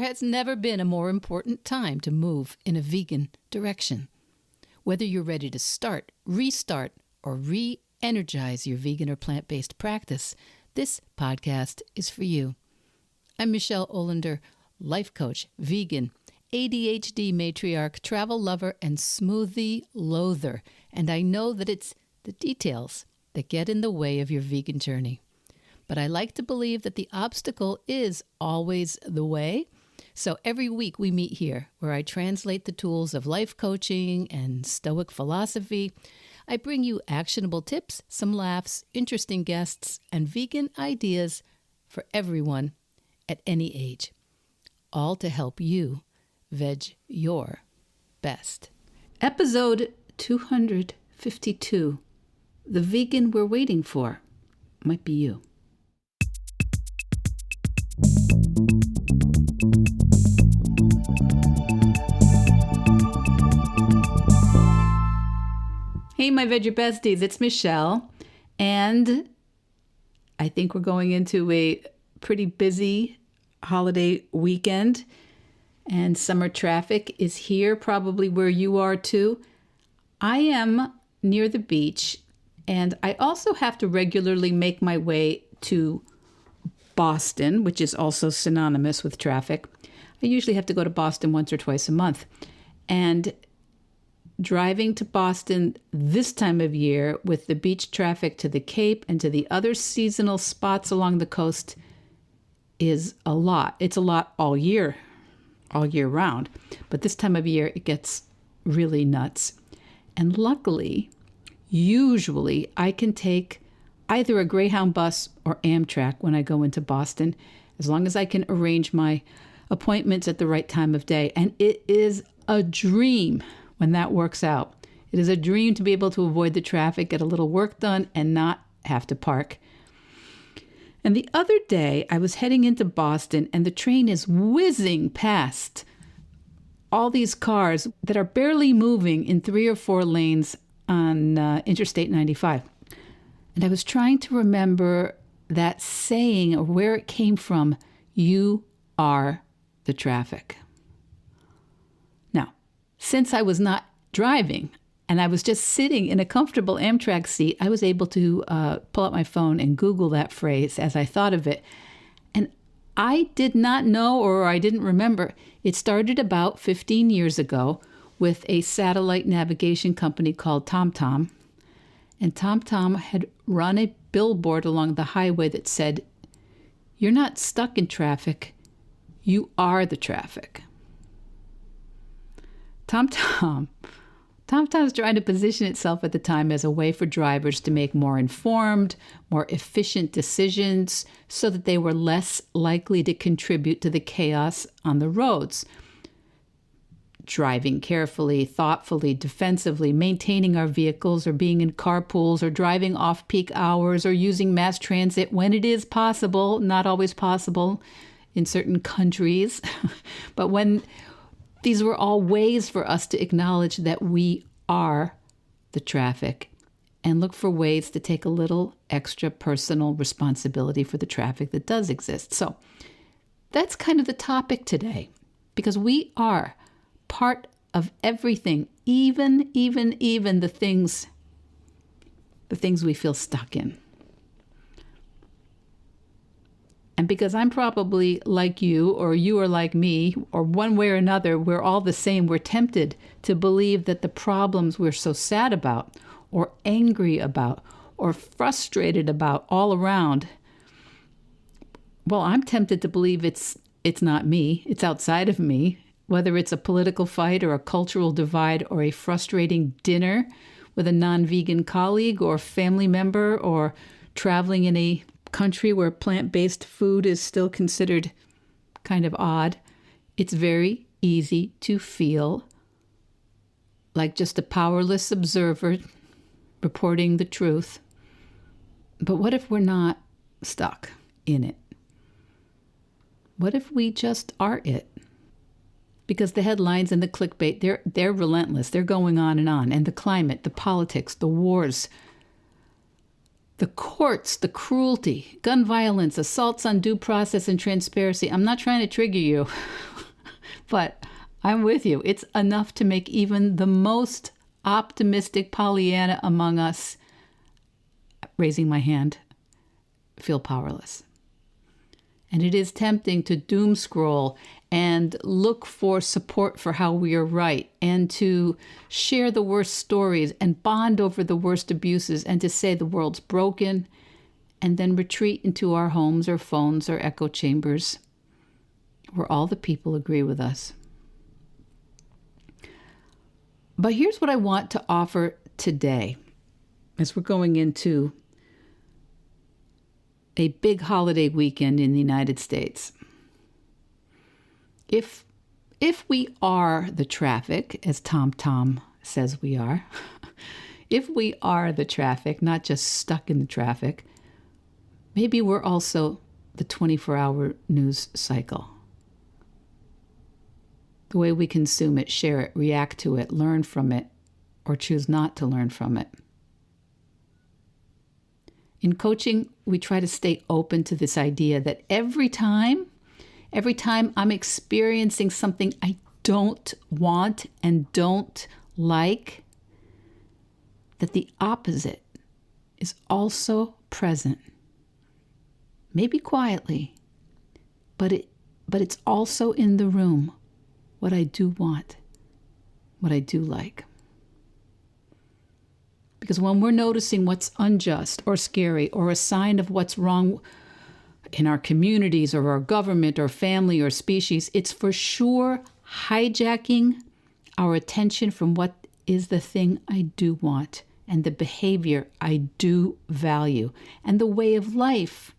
has never been a more important time to move in a vegan direction. Whether you're ready to start, restart, or re-energize your vegan or plant-based practice, this podcast is for you. I'm Michele Olender, life coach, vegan, ADHD matriarch, travel lover, and smoothie loather. And I know that it's the details that get in the way of your vegan journey. But I like to believe that the obstacle is always the way. So every week we meet here where I translate the tools of life coaching and Stoic philosophy. I bring you actionable tips, some laughs, interesting guests, and vegan ideas for everyone at any age. All to help you veg your best. Episode 252. The vegan we're waiting for might be you. Hey, my veg your besties, it's Michele, and I think we're going into a pretty busy holiday weekend, and summer traffic is here, probably where you are too. I am near the beach, and I also have to regularly make my way to Boston, which is also synonymous with traffic. I usually have to go to Boston once or twice a month. And driving to Boston this time of year with the beach traffic to the Cape and to the other seasonal spots along the coast is a lot. It's a lot all year round. But this time of year, it gets really nuts. And luckily, usually I can take either a Greyhound bus or Amtrak when I go into Boston, as long as I can arrange my appointments at the right time of day. And it is a dream when that works out. It is a dream to be able to avoid the traffic, get a little work done, and not have to park. And the other day, I was heading into Boston, and the train is whizzing past all these cars that are barely moving in 3 or 4 lanes on Interstate 95. And I was trying to remember that saying or where it came from. You are the traffic. Now, since I was not driving and I was just sitting in a comfortable Amtrak seat, I was able to pull out my phone and Google that phrase as I thought of it. And I did not know, or I didn't remember, it started about 15 years ago with a satellite navigation company called TomTom. And TomTom had run a billboard along the highway that said, "You're not stuck in traffic, you are the traffic." TomTom was trying to position itself at the time as a way for drivers to make more informed, more efficient decisions so that they were less likely to contribute to the chaos on the roads. Driving carefully, thoughtfully, defensively, maintaining our vehicles, or being in carpools, or driving off-peak hours, or using mass transit when it is possible, not always possible in certain countries. But when these were all ways for us to acknowledge that we are the traffic and look for ways to take a little extra personal responsibility for the traffic that does exist. So that's kind of the topic today, because we are part of everything, even the things we feel stuck in. And because I'm probably like you, or you are like me, or one way or another, we're all the same, we're tempted to believe that the problems we're so sad about, or angry about, or frustrated about all around, well, I'm tempted to believe it's not me, it's outside of me. Whether it's a political fight or a cultural divide or a frustrating dinner with a non-vegan colleague or family member, or traveling in a country where plant-based food is still considered kind of odd, it's very easy to feel like just a powerless observer reporting the truth. But what if we're not stuck in it? What if we just are it? Because the headlines and the clickbait, they're relentless. They're going on. And the climate, the politics, the wars, The courts, the cruelty, gun violence, assaults on due process and transparency. I'm not trying to trigger you, but I'm with you. It's enough to make even the most optimistic Pollyanna among us, raising my hand, feel powerless. And it is tempting to doom scroll and look for support for how we are right, and to share the worst stories and bond over the worst abuses, and to say the world's broken, and then retreat into our homes or phones or echo chambers where all the people agree with us. But here's what I want to offer today as we're going into a big holiday weekend in the United States. If we are the traffic, as Tom says we are, if we are the traffic, not just stuck in the traffic, maybe we're also the 24-hour news cycle. The way we consume it, share it, react to it, learn from it, or choose not to learn from it. In coaching, we try to stay open to this idea that every time I'm experiencing something I don't want and don't like, that the opposite is also present. Maybe quietly, but it's also in the room, what I do want, what I do like. Because when we're noticing what's unjust or scary or a sign of what's wrong in our communities or our government or family or species, it's for sure hijacking our attention from what is the thing I do want and the behavior I do value and the way of life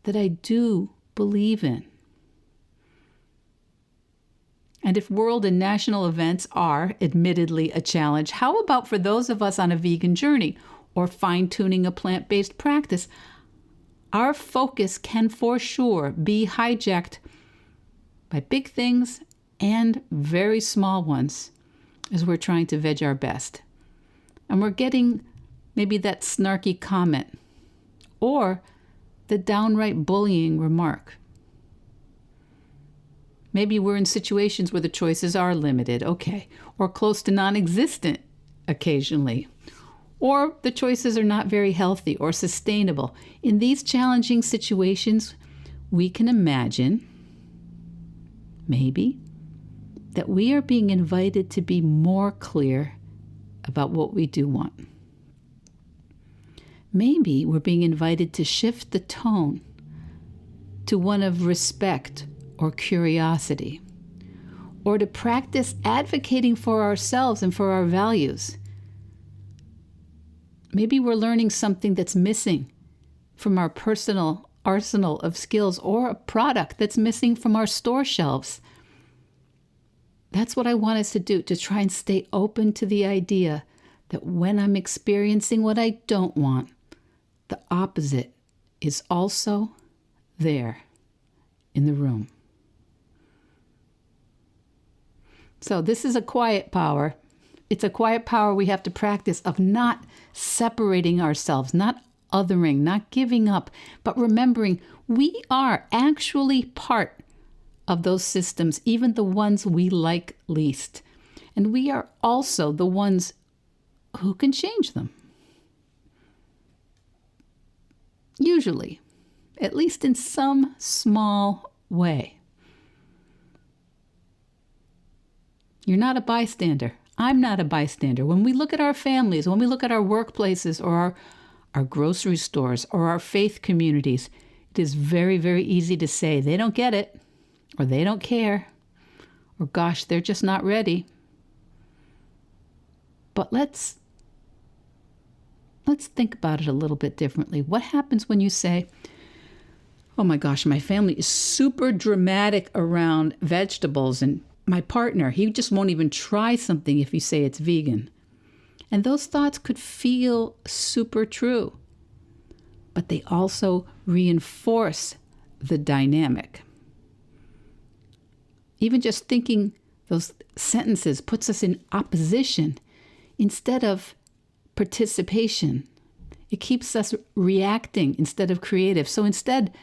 that I do believe in. And if world and national events are admittedly a challenge, how about for those of us on a vegan journey or fine-tuning a plant-based practice? Our focus can for sure be hijacked by big things and very small ones as we're trying to veg our best. And we're getting maybe that snarky comment or the downright bullying remark. Maybe we're in situations where the choices are limited, okay, or close to non-existent occasionally. Or the choices are not very healthy or sustainable. In these challenging situations, we can imagine, maybe, that we are being invited to be more clear about what we do want. Maybe we're being invited to shift the tone to one of respect or curiosity, or to practice advocating for ourselves and for our values. Maybe we're learning something that's missing from our personal arsenal of skills, or a product that's missing from our store shelves. That's what I want us to do, to try and stay open to the idea that when I'm experiencing what I don't want, the opposite is also there in the room. So this is a quiet power. It's a quiet power we have to practice of not separating ourselves, not othering, not giving up, but remembering we are actually part of those systems, even the ones we like least. And we are also the ones who can change them. Usually, at least in some small way. You're not a bystander. I'm not a bystander. When we look at our families, when we look at our workplaces or our grocery stores or our faith communities, it is very, very easy to say they don't get it, or they don't care, or gosh, they're just not ready. But let's think about it a little bit differently. What happens when you say, oh my gosh, my family is super dramatic around vegetables, and my partner, he just won't even try something if you say it's vegan. And those thoughts could feel super true, but they also reinforce the dynamic. Even just thinking those sentences puts us in opposition instead of participation. It keeps us reacting instead of creative. So instead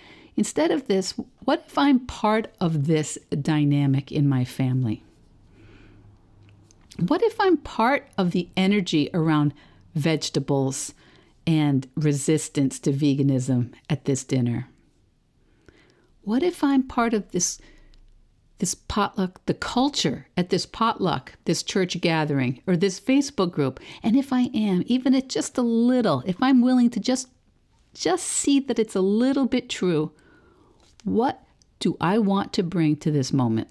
of this, what if I'm part of this dynamic in my family? What if I'm part of the energy around vegetables and resistance to veganism at this dinner? What if I'm part of this potluck, the culture at this potluck, this church gathering, or this Facebook group? And if I am, even at just a little, if I'm willing to just see that it's a little bit true, what do I want to bring to this moment?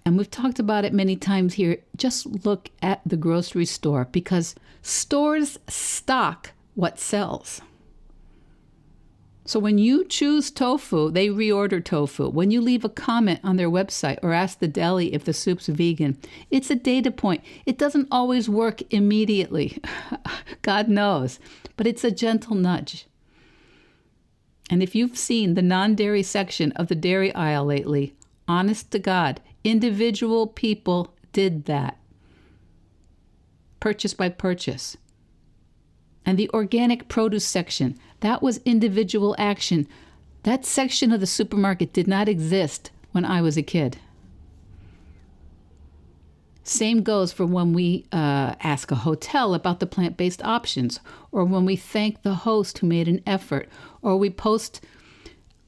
And we've talked about it many times here. Just look at the grocery store, because stores stock what sells. So when you choose tofu, they reorder tofu. When you leave a comment on their website or ask the deli if the soup's vegan, it's a data point. It doesn't always work immediately. God knows. But it's a gentle nudge. And if you've seen the non-dairy section of the dairy aisle lately, honest to God, individual people did that. Purchase by purchase. And the organic produce section, that was individual action. That section of the supermarket did not exist when I was a kid. Same goes for when we ask a hotel about the plant-based options, or when we thank the host who made an effort, or we post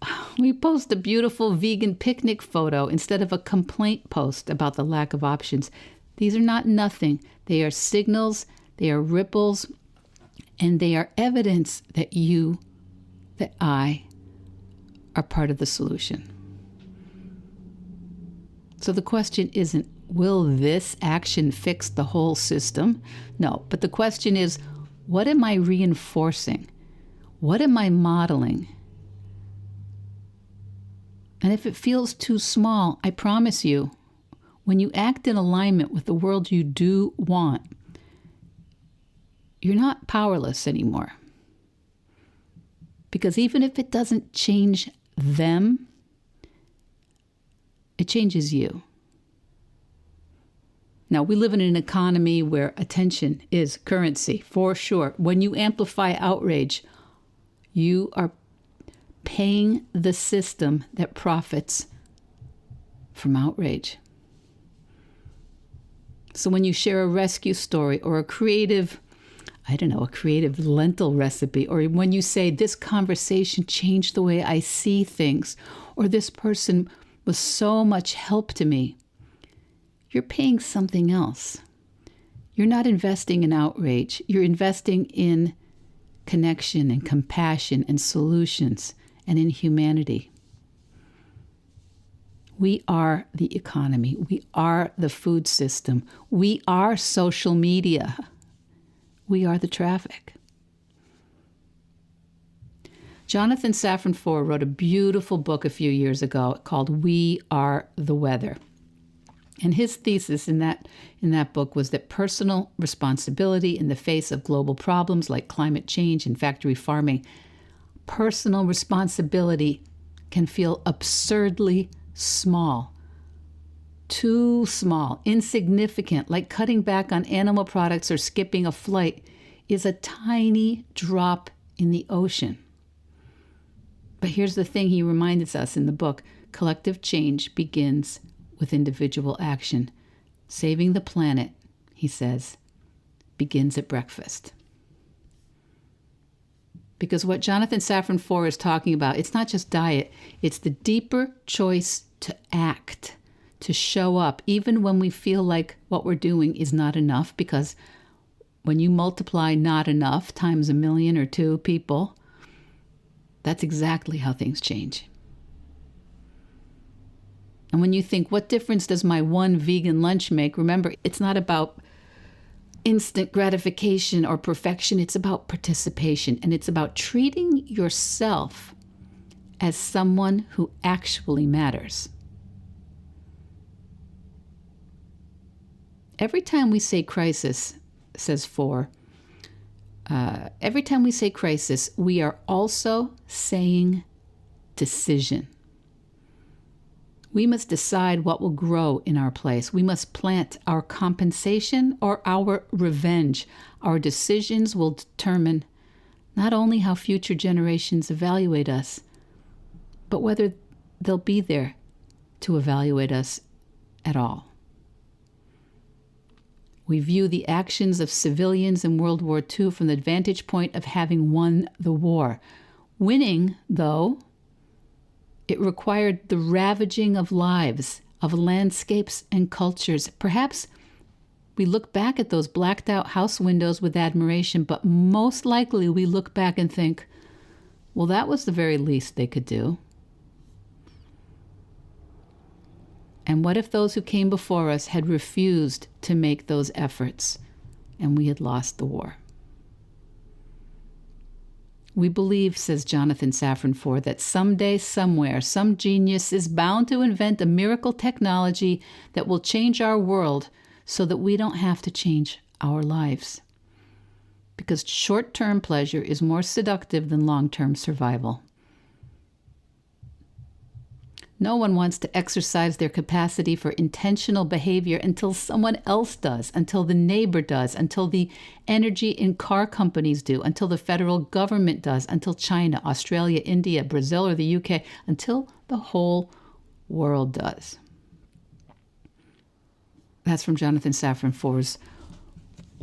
a beautiful vegan picnic photo instead of a complaint post about the lack of options. These are not nothing. They are signals, they are ripples, and they are evidence that I are part of the solution. So the question isn't, will this action fix the whole system? No, but the question is, what am I reinforcing? What am I modeling? And if it feels too small, I promise you, when you act in alignment with the world you do want, you're not powerless anymore. Because even if it doesn't change them, it changes you. Now, we live in an economy where attention is currency, for sure. When you amplify outrage, you are paying the system that profits from outrage. So when you share a rescue story or a creative lentil recipe, or when you say, this conversation changed the way I see things, or this person was so much help to me, you're paying something else. You're not investing in outrage. You're investing in connection and compassion and solutions and in humanity. We are the economy. We are the food system. We are social media. We are the traffic. Jonathan Safran Foer wrote a beautiful book a few years ago called We Are the Weather. And his thesis in that book was that personal responsibility in the face of global problems like climate change and factory farming, personal responsibility can feel absurdly small, too small, insignificant, like cutting back on animal products or skipping a flight is a tiny drop in the ocean. But here's the thing he reminds us in the book: collective change begins with individual action. Saving the planet, he says, begins at breakfast. Because what Jonathan Safran Foer is talking about, it's not just diet, it's the deeper choice to act, to show up, even when we feel like what we're doing is not enough, because when you multiply not enough times 1 million or 2 people, that's exactly how things change. And when you think, what difference does my one vegan lunch make? Remember, it's not about instant gratification or perfection. It's about participation. And it's about treating yourself as someone who actually matters. Every time we say crisis, says Foer, every time we say crisis, we are also saying decision. We must decide what will grow in our place. We must plant our compensation or our revenge. Our decisions will determine not only how future generations evaluate us, but whether they'll be there to evaluate us at all. We view the actions of civilians in World War II from the vantage point of having won the war. Winning, though, it required the ravaging of lives, of landscapes and cultures. Perhaps we look back at those blacked out house windows with admiration, but most likely we look back and think, well, that was the very least they could do. And what if those who came before us had refused to make those efforts and we had lost the war? We believe, says Jonathan Safran Foer, that someday, somewhere, some genius is bound to invent a miracle technology that will change our world so that we don't have to change our lives. Because short-term pleasure is more seductive than long-term survival. No one wants to exercise their capacity for intentional behavior until someone else does, until the neighbor does, until the energy and car companies do, until the federal government does, until China, Australia, India, Brazil, or the UK, until the whole world does. That's from Jonathan Safran Foer's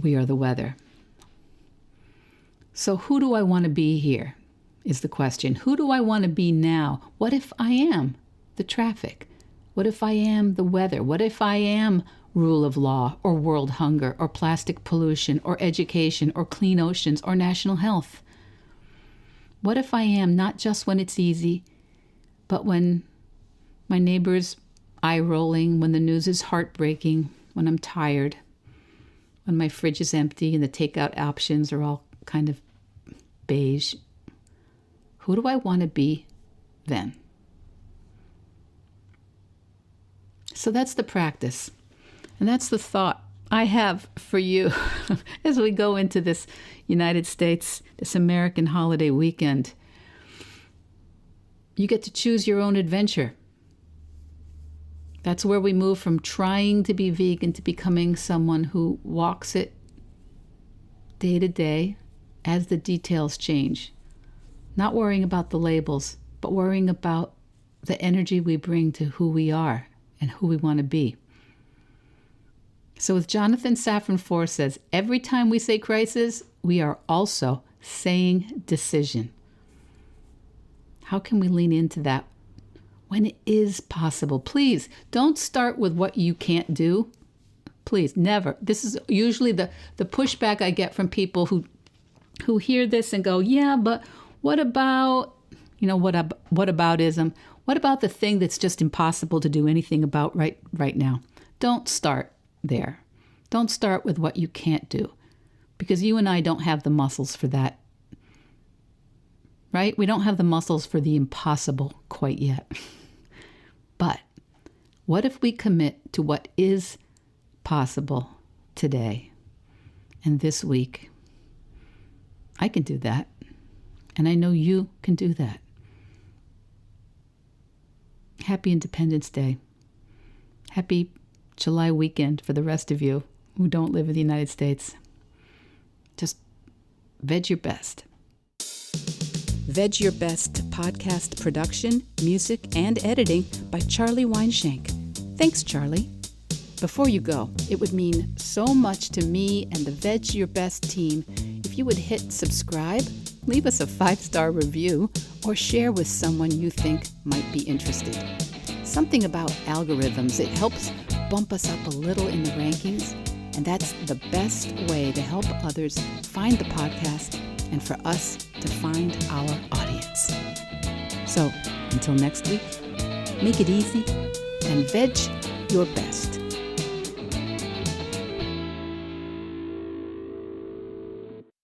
We Are the Weather. So who do I want to be here is the question. Who do I want to be now? What if I am the traffic? What if I am the weather? What if I am rule of law or world hunger or plastic pollution or education or clean oceans or national health? What if I am not just when it's easy, but when my neighbor's eye-rolling, when the news is heartbreaking, when I'm tired, when my fridge is empty and the takeout options are all kind of beige? Who do I want to be then? So that's the practice. And that's the thought I have for you as we go into this United States, this American holiday weekend. You get to choose your own adventure. That's where we move from trying to be vegan to becoming someone who walks it day to day as the details change. Not worrying about the labels, but worrying about the energy we bring to who we are and who we want to be. So as Jonathan Safran Foer says, every time we say crisis, we are also saying decision. How can we lean into that when it is possible? Please don't start with what you can't do. Please, never. This is usually the pushback I get from people who hear this and go, yeah, but what about, what aboutism? What about the thing that's just impossible to do anything about right now? Don't start there. Don't start with what you can't do, because you and I don't have the muscles for that, right? We don't have the muscles for the impossible quite yet. But what if we commit to what is possible today and this week? I can do that, and I know you can do that. Happy Independence Day. Happy July weekend for the rest of you who don't live in the United States. Just veg your best. Veg Your Best podcast production, music, and editing by Charlie Weinshank. Thanks, Charlie. Before you go, it would mean so much to me and the Veg Your Best team if you would hit subscribe, leave us a 5-star review, or share with someone you think might be interested. Something about algorithms, it helps bump us up a little in the rankings, and that's the best way to help others find the podcast and for us to find our audience. So, until next week, make it easy and veg your best.